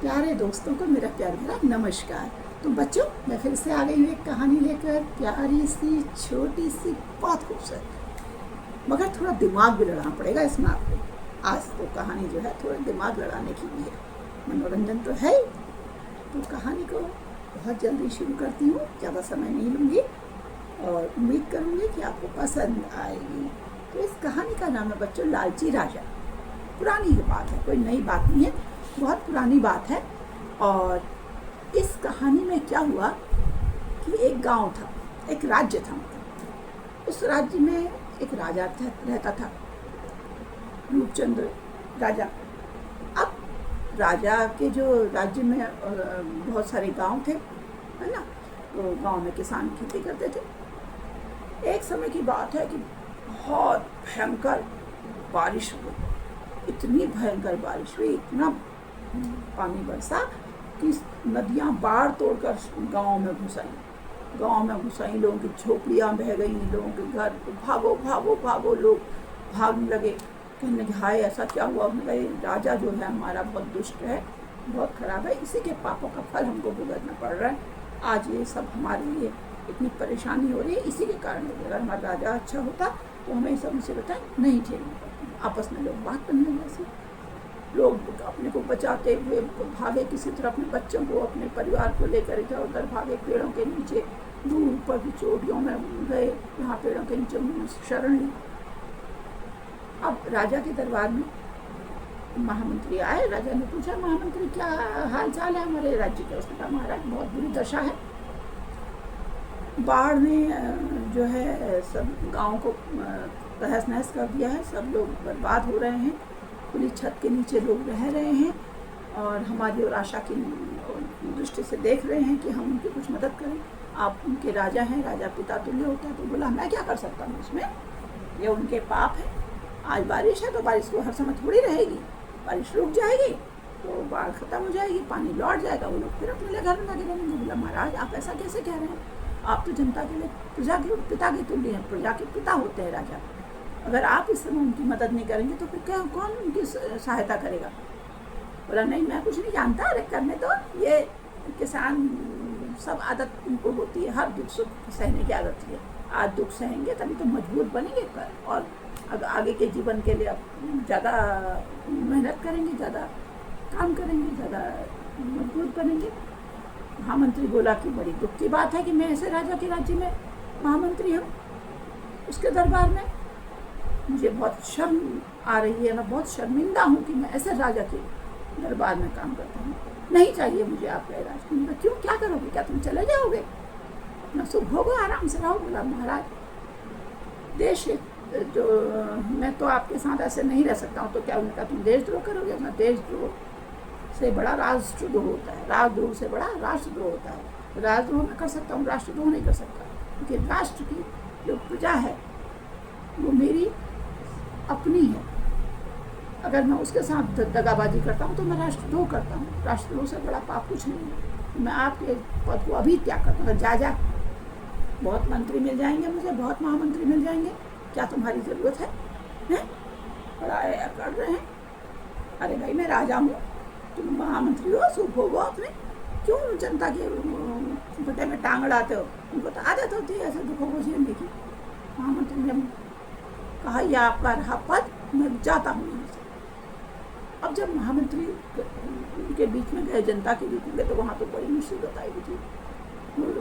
प्यारे दोस्तों को मेरा प्यार भरा नमस्कार। तो बच्चों, मैं फिर से आ गई हूँ एक कहानी लेकर, प्यारी सी छोटी सी बहुत खूबसूरत, मगर थोड़ा दिमाग भी लड़ाना पड़ेगा इसमें आपको। आज तो कहानी जो है थोड़ा दिमाग लड़ाने की भी है, मनोरंजन तो है ही। तो कहानी को बहुत जल्दी शुरू करती हूँ, ज़्यादा समय नहीं लूँगी और उम्मीद करूँगी कि आपको पसंद आएगी। तो इस कहानी का नाम है बच्चों लालची राजा। पुरानी बात है, कोई नई बात नहीं है, बहुत पुरानी बात है। और इस कहानी में क्या हुआ कि एक गांव था, एक राज्य था। उस राज्य में एक राजा रहता था, रूपचंद्र राजा। अब राजा के जो राज्य में बहुत सारे गांव थे, है ना। तो गांव में किसान खेती करते थे। एक समय की बात है कि बहुत भयंकर बारिश हुई, इतनी भयंकर बारिश हुई, इतना पानी बरसा कि नदियाँ बाढ़ तोड़कर गांव में घुस आई। लोगों की झोपड़ियाँ बह गई, लोगों के घर भागो भागो भागो, लोग भागने लगे, कहने लगे हाय ऐसा क्या हुआ। राजा जो है हमारा बहुत दुष्ट है, बहुत खराब है, इसी के पापों का फल हमको भुगतना पड़ रहा है। आज ये सब हमारे लिए इतनी परेशानी हो रही है, इसी के कारण। अगर हमारा राजा अच्छा होता तो हमें सब मुसीबतें नहीं झेलनी पड़ती। आपस में लोग बात करने लगे, लोग अपने को बचाते हुए भागे किसी तरह, अपने बच्चों को अपने परिवार को लेकर इधर उधर भागे। पेड़ों के नीचे, दूर ऊपर की चोटियों में गए, यहाँ पेड़ों के नीचे उन्होंने शरण ली। अब राजा के दरबार में महामंत्री आए। राजा ने पूछा, महामंत्री क्या हाल चाल है हमारे राज्य का। उसने कहा महाराज बहुत बुरी दशा है, बाढ़ ने जो है सब गाँव को तहस नहस कर दिया है, सब लोग बर्बाद हो रहे हैं, खुली छत के नीचे लोग रह रहे हैं और हमारी और आशा की दृष्टि से देख रहे हैं कि हम उनकी कुछ मदद करें। आप उनके राजा हैं, राजा पिता तुल्य होता है। तो बोला मैं क्या कर सकता हूँ इसमें, ये उनके पाप है। आज बारिश है तो बारिश को हर समय थोड़ी रहेगी, बारिश रुक जाएगी तो बाढ़ खत्म हो जाएगी, पानी लौट जाएगा, वो लोग फिर अपने घर में लगे रहेंगे। बोला महाराज आप ऐसा कैसे कह रहे हैं, आप तो जनता के लिए प्रजा के पिता के तुल्य हैं, प्रजा के पिता होते हैं राजा। अगर आप इस समय उनकी मदद नहीं करेंगे तो फिर क्या, कौन उनकी सहायता करेगा। बोला नहीं मैं कुछ नहीं जानता, अरे करने तो ये किसान सब आदत उनको होती है, हर दुख सुख सहने की आदत है। आज दुख सहेंगे तभी तो मजबूत बनेंगे और आगे के जीवन के लिए अब ज़्यादा मेहनत करेंगे, ज़्यादा काम करेंगे, ज़्यादा मजबूत बनेंगे। महामंत्री बोला कि बड़ी दुख की बात है कि मैं ऐसे राजा के राज्य में महामंत्री हूँ, उसके दरबार में मुझे बहुत शर्म आ रही है, मैं बहुत शर्मिंदा हूँ कि मैं ऐसे राजा के दरबार में काम करता हूँ। नहीं चाहिए मुझे आपका राज। क्यों, क्या करोगे, क्या तुम चले जाओगे, अपना सुख भोगो, आराम से रहो। बोला महाराज देश जो मैं तो आपके साथ ऐसे नहीं रह सकता हूँ। तो क्या उनका तुम देशद्रोह करोगे। अपना देशद्रोह से बड़ा राष्ट्रद्रोह होता है, राजद्रोह से बड़ा राष्ट्रद्रोह होता है। राजद्रोह मैं कर सकता हूँ, राष्ट्रद्रोह नहीं कर सकता, क्योंकि राष्ट्र की जो प्रजा है वो मेरी अपनी है। अगर मैं उसके साथ दगाबाजी करता हूँ तो मैं राष्ट्रद्रोह करता हूँ। राष्ट्रद्रोह से बड़ा पाप कुछ नहीं है। मैं आपके पद को अभी त्याग करता हूँ। जा बहुत मंत्री मिल जाएंगे मुझे, बहुत महामंत्री मिल जाएंगे, क्या तुम्हारी ज़रूरत है, बड़ा कर रहे हैं। अरे भाई मैं राजा हूँ, तुम महामंत्री हो, सुख भोगो अपने, क्यों जनता के फटे में टांग अड़ाते हो। उनको तो आदत होती है ऐसे दुखों को झेलने की। महामंत्री ने कहा यह आपका रहा पद, मैं जाता हूँ यहाँ से। अब जब महामंत्री के बीच में गए, जनता के बीच में गए, तो वहाँ तो बड़ी मुसीबत आई हुई थी।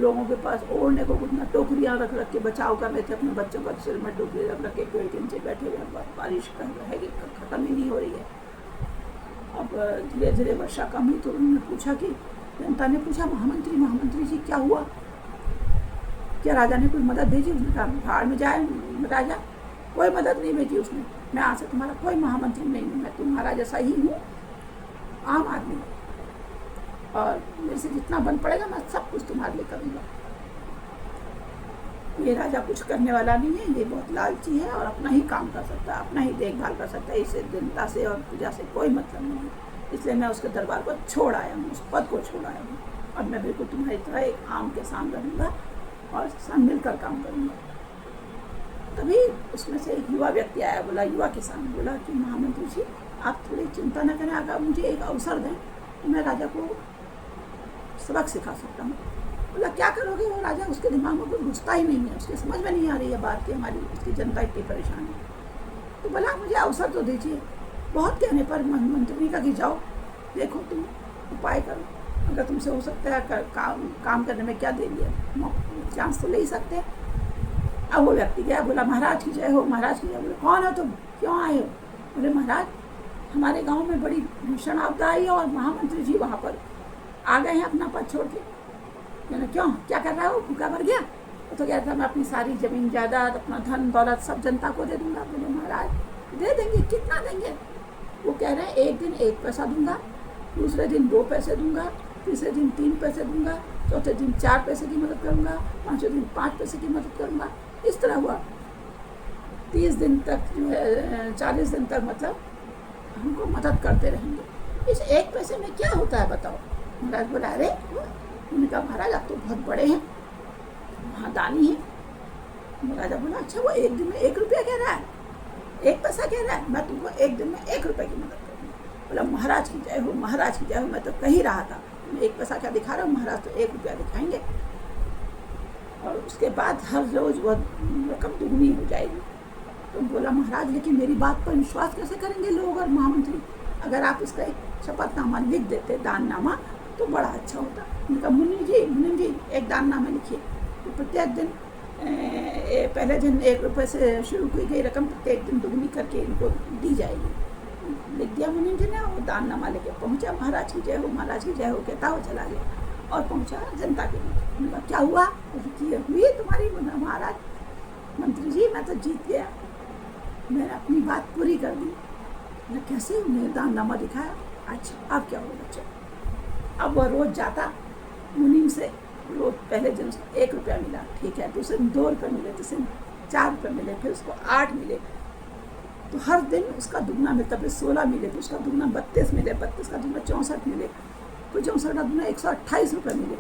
लोगों के पास ओढ़ने को कुछ ना, टोकरियाँ रख रख के बचाव कर रहे थे अपने बच्चों का, सिर में टोकरी रख रख के पेड़ के नीचे बैठे हुए। बारिश का रहेगी, खत्म ही नहीं हो रही है। अब धीरे धीरे वर्षा कम हुई तो उन्होंने पूछा कि जनता ने पूछा महामंत्री जी क्या हुआ, क्या राजा ने कुछ मदद भेजी। उसने कहा भाड़ में जाए राजा, कोई मदद नहीं भेजी उसने, मैं आज से तुम्हारा कोई महामंत्री नहीं हूँ, मैं तुम्हारा जैसा ही हूँ, आम आदमी, और मेरे से जितना बन पड़ेगा मैं सब कुछ तुम्हारे लिए करूँगा। ये राजा कुछ करने वाला नहीं है, ये बहुत लालची है और अपना ही काम कर सकता है, अपना ही देखभाल कर सकता है, इससे जनता से और प्रजा से कोई मतलब नहीं है। इसलिए मैं उसके दरबार को छोड़ आया हूँ, उस पद को छोड़ आया हूँ। अब मैं बिल्कुल तुम्हारी तरह एक आम के सामने रहूँगा और सब मिलकर काम करूँगा। तभी उसमें से एक युवा व्यक्ति आया, बोला युवा किसान बोला कि महामंत्री जी आप थोड़ी चिंता न करें, अगर मुझे एक अवसर दें तो मैं राजा को सबक सिखा सकता हूँ। बोला क्या करोगे? वो राजा, उसके दिमाग में कोई घुसता ही नहीं है, उसके समझ में नहीं आ रही है बात कि हमारी उसकी जनता इतनी परेशान है। तो बोला मुझे अवसर तो दीजिए। बहुत कहने पर मंत्री का कि जाओ देखो, तुम उपाय करो, अगर तुमसे हो सकता है काम करने में क्या देरी है, चांस तो ले ही सकते हैं। अब वो व्यक्ति गया, बोला महाराज की जय हो, महाराज की जय। बोले कौन हो तुम, क्यों आए हो? बोले महाराज हमारे गांव में बड़ी भीषण आपदा आई है और महामंत्री जी वहाँ पर आ गए हैं अपना पद छोड़ के। मैंने क्यों, क्या कर रहा हो, भूखा मर गया? तो कह रहा था मैं अपनी सारी जमीन जायदाद, अपना धन दौलत सब जनता को दे दूंगा। बोले महाराज दे देंगे, कितना देंगे? वो कह रहे हैं एक दिन 1 पैसा दूंगा, दूसरे दिन 2 पैसे दूंगा, तीसरे दिन 3 पैसे दूंगा, चौथे दिन 4 पैसे की मदद करूंगा, 5वें दिन 5 पैसे की मदद करूंगा। इस तरह हुआ 30 दिन तक जो है, 40 दिन तक मतलब हमको मदद करते रहेंगे। इस 1 पैसे में क्या होता है बताओ? महाराज बोला अरे, उन्होंने कहा महाराज आप तो बहुत बड़े हैं, महादानी हैं। राजा बोला अच्छा वो एक दिन में 1 रुपया कह रहा है, 1 पैसा कह रहा है, मैं तुमको एक दिन में 1 रुपये की मदद करूँगा। बोला महाराज की जय हो, महाराज की जय हो, मैं तो कह ही रहा था, मैं 1 पैसा क्या दिखा रहा हूँ, महाराज तो 1 रुपया दिखाएंगे। और उसके बाद हर रोज वह रकम दुगनी हो जाएगी। तो बोला महाराज लेकिन मेरी बात पर विश्वास कैसे करेंगे लोग और महामंत्री? अगर आप इसका एक शपथनामा लिख देते, दाननामा, तो बड़ा अच्छा होता। उनका मुनि जी एक दाननामा लिखिए, तो प्रत्येक दिन पहले दिन 1 रुपये से शुरू की गई रकम प्रत्येक दिन दुगनी करके इनको दी जाएगी। लिख दिया मुनि जी ने, वो दाननामा लेके पहुंचा, महाराज की जय हो, महाराज की जय हो कहता वो चला गया और पहुंचा जनता के बीच। उनका क्या हुआ? हुई तुम्हारी महाराज मंत्री जी, मैं तो जीत गया, मैंने अपनी बात पूरी कर दी। मैं कैसे? उन्हें दाननामा दिखाया। अच्छा अब क्या हो बच्चा? अब वह रोज जाता मुनीम से, रोज पहले दिन उसको 1 रुपया मिला, ठीक है, दूसरे दिन 2 रुपये मिले, तीसरे दिन 4 रुपये मिले, फिर उसको 8 मिले, तो हर दिन उसका दुगना मिलता, फिर 16 मिले, फिर उसका दुगना 32 मिले, 32 का दुगना 64 मिले, फिर 64 का दुगना 128 रुपये मिले।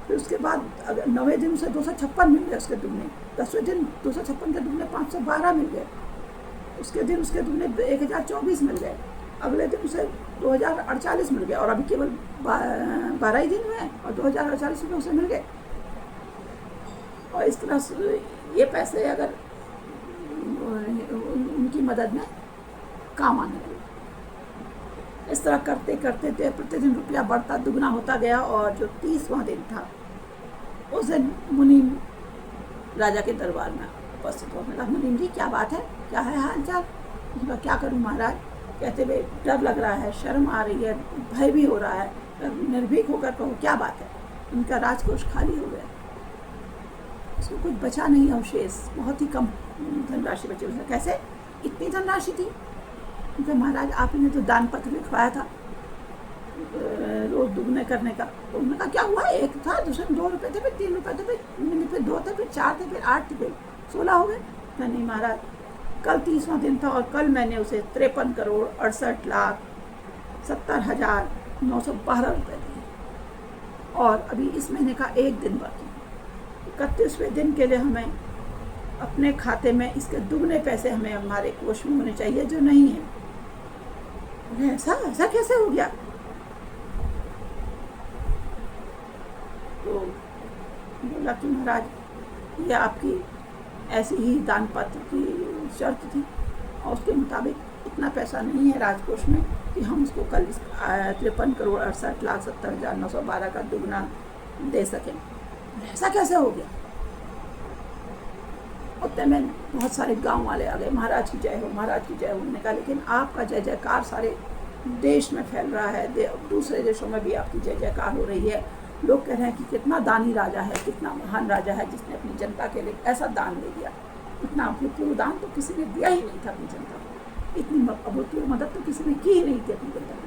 फिर उसके बाद अगर 9वें दिन उसे 256 मिल गए उसके दुगने, 10वें दिन 256 के दुगने 512 मिल गए, उसके दिन उसके दुगने 1024 मिल गए, अगले दिन उसे 2048 मिल गए, और अभी केवल 12 ही दिन हुए और 2048 रुपये उसे मिल गए। और इस तरह से ये पैसे अगर उनकी मदद में काम आने लगे। इस तरह करते करते प्रतिदिन रुपया बढ़ता दुगना होता गया, और जो 30वां दिन था उस दिन मुनीम राजा के दरबार में उपस्थित हो। मतलब मुनीम जी क्या बात है, क्या है हाल चाल? क्या करूं महाराज? कहते हुए डर लग रहा है, शर्म आ रही है, भय भी हो रहा है, निर्भीक होकर कहो क्या बात है? उनका राजकोष खाली हो गया, उसको कुछ बचा नहीं अवशेष, बहुत ही कम धनराशि बची। उसने कैसे इतनी धनराशि थी? क्योंकि महाराज आपने तो दान पत्र लिखवाया था रोज दुगने करने का। तो उन्होंने कहा क्या हुआ? 1 था, दूसरे 2 रुपये थे, फिर 3 रुपये थे, फिर 2 थे, फिर 4 थे, फिर 8 थे, फिर 16 हो गए। नहीं महाराज, कल 30वां दिन था और कल मैंने उसे 53,68,70,912 रुपये दिए, और अभी इस महीने का 1 दिन बाकी है। 31वें दिन के लिए हमें अपने खाते में इसके दुगने पैसे हमें हमारे कोष में होने चाहिए, जो नहीं है। ऐसा कैसे हो गया? तो बोला कि महाराज ये आपकी ऐसी ही दान पत्र की शर्त थी, और उसके मुताबिक इतना पैसा नहीं है राजकोष में कि हम उसको कल 53,68,70,912 का दुगना दे सकें। ऐसा कैसे हो गया? उतने में बहुत सारे गांव वाले आ गए, महाराज की जय हो, महाराज की जय हो। उन्होंने कहा लेकिन आपका जय जयकार सारे देश में फैल रहा है, दूसरे देशों में भी आपकी जय जयकार हो रही है। लोग कह रहे हैं कि कितना दानी राजा है, कितना महान राजा है जिसने अपनी जनता के लिए ऐसा दान दे दिया। इतना अभूतपूर्व दान तो किसी ने दिया ही नहीं था अपनी जनता को, इतनी अभूतपूर्व मदद तो किसी ने की ही नहीं थी अपनी जनता को।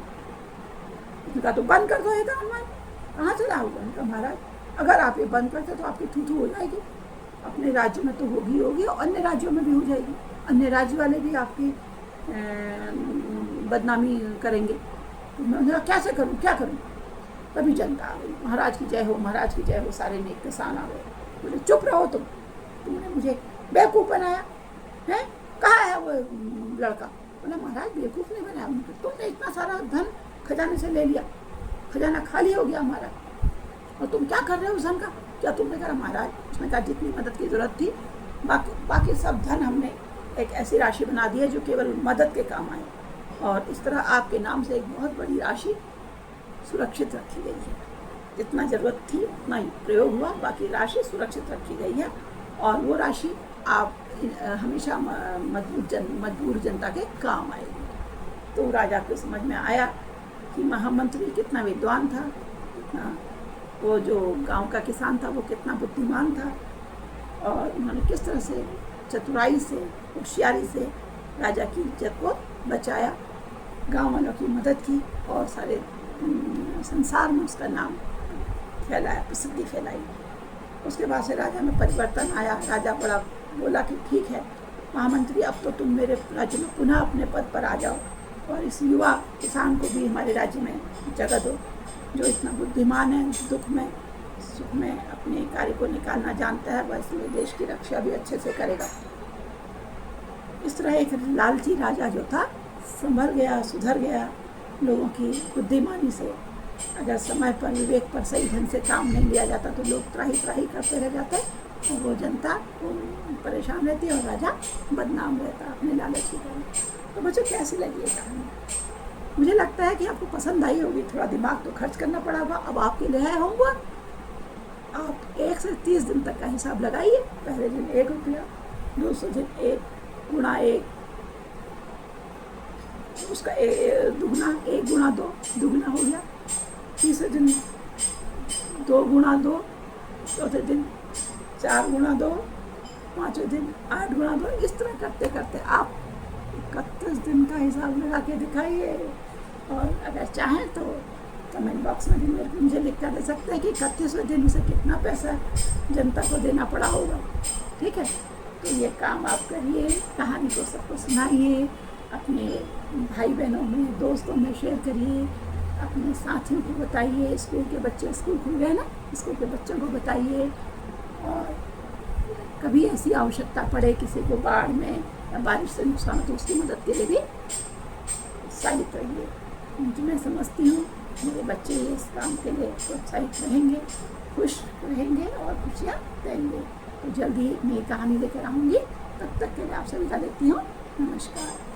उनका तो बंद कर दो ये दान वान, कहाँ चला होगा? उनका महाराज अगर आप ये बंद करते तो आपकी थू हो जाएगी, अपने राज्य में तो होगी और अन्य राज्यों में भी हो जाएगी, अन्य राज्य वाले भी आपकी बदनामी करेंगे। तो मैं कैसे करूँ, क्या करूँ? तभी जनता आ गई, महाराज की जय हो, महाराज की जय हो। सारे नेक किसान आ गए, बोले चुप रहो तुमने मुझे बेवकूफ़ बनाया है। कहाँ है वो लड़का? बोला महाराज बेवकूफ़ नहीं बनाया, तुमने इतना सारा धन खजाने से ले लिया, खजाना खाली हो गया हमारा, और तुम क्या कर रहे हो उस धन का? क्या तुमने कहा महाराज? उसने कहा जितनी मदद की ज़रूरत थी, बाकी सब धन हमने एक ऐसी राशि बना दी है जो केवल मदद के काम आए, और इस तरह आपके नाम से एक बहुत बड़ी राशि सुरक्षित रखी गई है। जितना ज़रूरत थी उतना ही प्रयोग हुआ, बाकी राशि सुरक्षित रखी गई है, और वो राशि आप हमेशा मजबूर जनता के काम आएगी। तो राजा को समझ में आया कि महामंत्री कितना विद्वान था, कितना वो जो गांव का किसान था वो कितना बुद्धिमान था, और उन्होंने किस तरह से चतुराई से, होशियारी से राजा की इज्जत को बचाया, गांव वालों की मदद की, और सारे संसार में उसका नाम फैलाया, प्रसिद्धि फैलाई। उसके बाद से राजा में परिवर्तन आया। राजा बड़ा बोला कि ठीक है महामंत्री, अब तो तुम मेरे राज्य में पुनः अपने पद पर आ जाओ, और इस युवा किसान को भी हमारे राज्य में जगह दो, जो इतना बुद्धिमान है, दुख में सुख में अपने कार्य को निकालना जानता है, वह इसलिए देश की रक्षा भी अच्छे से करेगा। इस तरह एक लालची राजा जो था संभल गया, सुधर गया लोगों की बुद्धिमानी से। अगर समय पर, विवेक पर सही ढंग से काम नहीं लिया जाता तो लोग त्राही त्राही करते रह जाते, और वो जनता परेशान रहती है, और राजा बदनाम रहता अपने लालच की तरह। तो बच्चों कैसी लगी ये कहानी? मुझे लगता है कि आपको पसंद आई होगी। थोड़ा दिमाग तो खर्च करना पड़ा होगा। अब आपके लिए है होमवर्क, आप 1 से 30 दिन तक का हिसाब लगाइए। पहले दिन 1 रुपया, दूसरे दिन 1 गुणा 1, उसका दुगना, 1 गुणा 2 दुगना हो गया, तीसरे दिन 2 गुणा 2, चौथे दिन 4 गुणा 2, पाँचवें दिन 8 गुणा 2। इस तरह करते करते आप 31 दिन का हिसाब लगा के दिखाइए, और अगर चाहें तो कमेंट बॉक्स में भी मुझे लिख कर दे सकते हैं कि 31वें दिन उसे कितना पैसा जनता को देना पड़ा होगा। ठीक है, तो ये काम आप करिए, कहानी को सबको सुनाइए, अपने भाई बहनों में, दोस्तों में शेयर करिए, अपने साथियों को बताइए। स्कूल के बच्चे, स्कूल खुल गए ना, स्कूल के बच्चों को बताइए, और कभी ऐसी आवश्यकता पड़े किसी को बाढ़ में या बारिश से नुकसान हो तो उसकी मदद के लिए भी उत्साहित रहिए। मैं समझती हूँ मेरे बच्चे इस काम के लिए प्रोत्साहित रहेंगे, खुश रहेंगे और खुशियाँ देंगे। तो जल्दी नई कहानी लेकर आऊँगी, तब तक के लिए आपसे विदा लेती हूँ। नमस्कार।